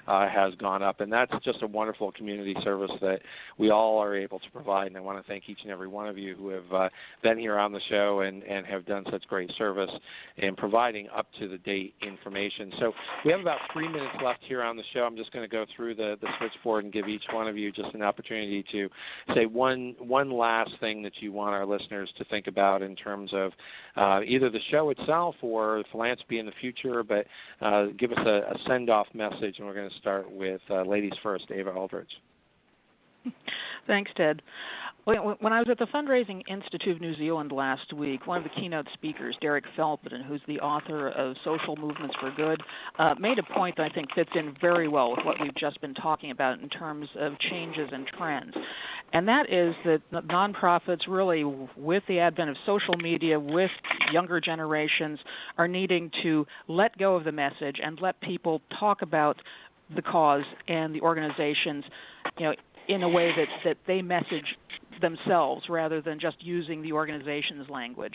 has gone up. And that's just a wonderful community service that we all are able to provide. And I want to thank each and every one of you who have been here on the show and have done such great service in providing up-to-the-date information. So we have about 3 minutes left here on the show. I'm just going to go through the switchboard and give each one of you just an opportunity to say one last thing that you want our listeners to think about in terms of either the show itself or philanthropy in the future, but give us a send-off message, and we're going to start with ladies first, Eva Aldridge. Thanks, Ted. When I was at the Fundraising Institute of New Zealand last week, one of the keynote speakers, Derek Felpin, who's the author of Social Movements for Good, made a point that I think fits in very well with what we've just been talking about in terms of changes and trends. And that is that nonprofits really, with the advent of social media, with younger generations, are needing to let go of the message and let people talk about the cause and the organizations, in a way that they message themselves rather than just using the organization's language.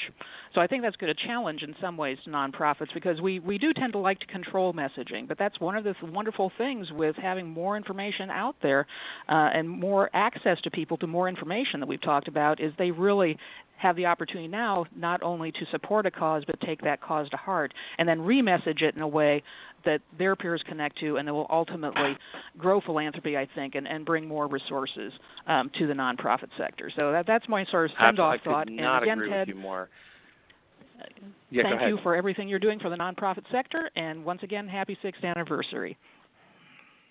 So I think that's going to challenge in some ways nonprofits, because we do tend to like to control messaging, but that's one of the wonderful things with having more information out there and more access to people to more information that we've talked about, is they really have the opportunity now not only to support a cause but take that cause to heart and then re-message it in a way that their peers connect to, and that will ultimately grow philanthropy, I think, and bring more resources to the nonprofit sector. So that's my sort of send-off thought. And again, agree Ted, with you more. Thank you for everything you're doing for the nonprofit sector, and once again, happy 6th anniversary.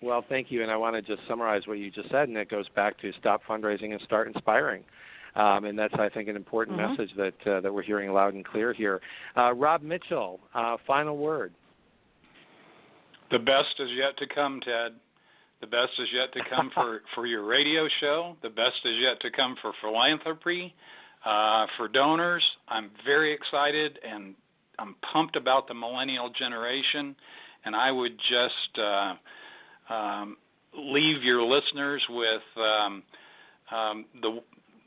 Well, thank you, and I want to just summarize what you just said, and it goes back to stop fundraising and start inspiring. And that's, I think, an important message that we're hearing loud and clear here. Rob Mitchell, final word. The best is yet to come, Ted. The best is yet to come for your radio show. The best is yet to come for philanthropy, for donors. I'm very excited, and I'm pumped about the millennial generation. And I would just leave your listeners with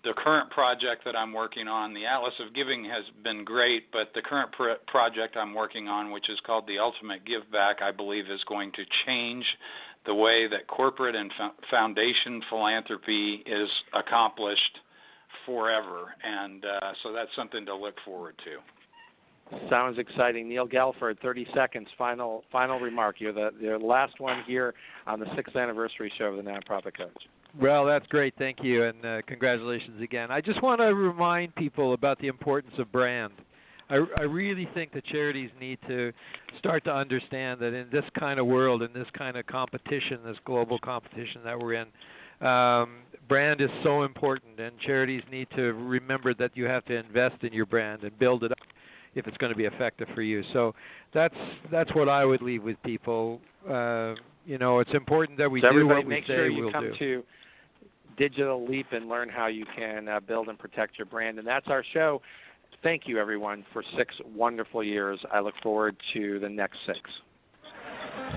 the current project that I'm working on. The Atlas of Giving has been great, but the current project I'm working on, which is called the Ultimate Give Back, I believe is going to change the way that corporate and foundation philanthropy is accomplished forever. And so that's something to look forward to. Sounds exciting. Neil Gallaiford, 30 seconds, final remark. You're the last one here on the 6th anniversary show of the Nonprofit Coach. Well, that's great. Thank you, and congratulations again. I just want to remind people about the importance of brand. I really think that charities need to start to understand that in this kind of world, in this kind of competition, this global competition that we're in, brand is so important, and charities need to remember that you have to invest in your brand and build it up. if it's going to be effective for you. So that's what I would leave with people. It's important that we so do what we make say sure you we'll come do. to Digital Leap and learn how you can build and protect your brand. And that's our show. Thank you, everyone, for 6 wonderful years. I look forward to the next 6.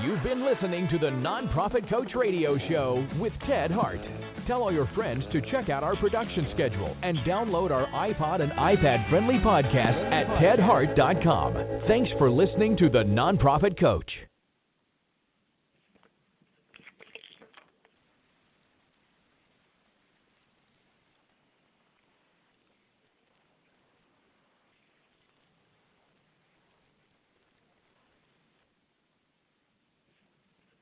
You've been listening to the Nonprofit Coach Radio Show with Ted Hart. Tell all your friends to check out our production schedule and download our iPod and iPad-friendly podcast at tedhart.com. Thanks for listening to the Nonprofit Coach.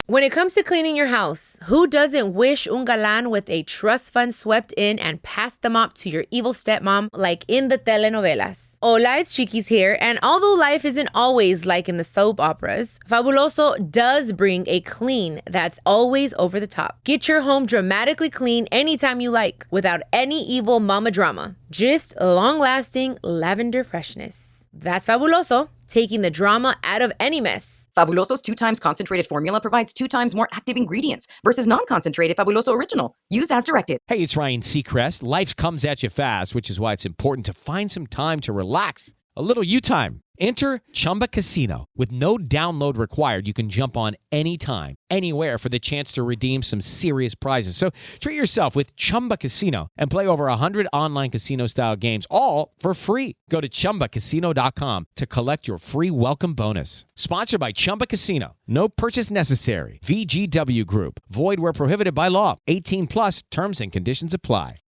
When it comes to cleaning your house, who doesn't wish un galán with a trust fund swept in and passed the mop to your evil stepmom like in the telenovelas? Hola, it's Chiquis here, and although life isn't always like in the soap operas, Fabuloso does bring a clean that's always over the top. Get your home dramatically clean anytime you like, without any evil mama drama. Just long-lasting lavender freshness. That's Fabuloso, taking the drama out of any mess. Fabuloso's 2x concentrated formula provides 2 times more active ingredients versus non-concentrated Fabuloso Original. Use as directed. Hey, it's Ryan Seacrest. Life comes at you fast, which is why it's important to find some time to relax. A little you time. Enter Chumba Casino. With no download required, you can jump on anytime, anywhere for the chance to redeem some serious prizes. So treat yourself with Chumba Casino and play over 100 online casino-style games, all for free. Go to ChumbaCasino.com to collect your free welcome bonus. Sponsored by Chumba Casino. No purchase necessary. VGW Group. Void where prohibited by law. 18 plus terms and conditions apply.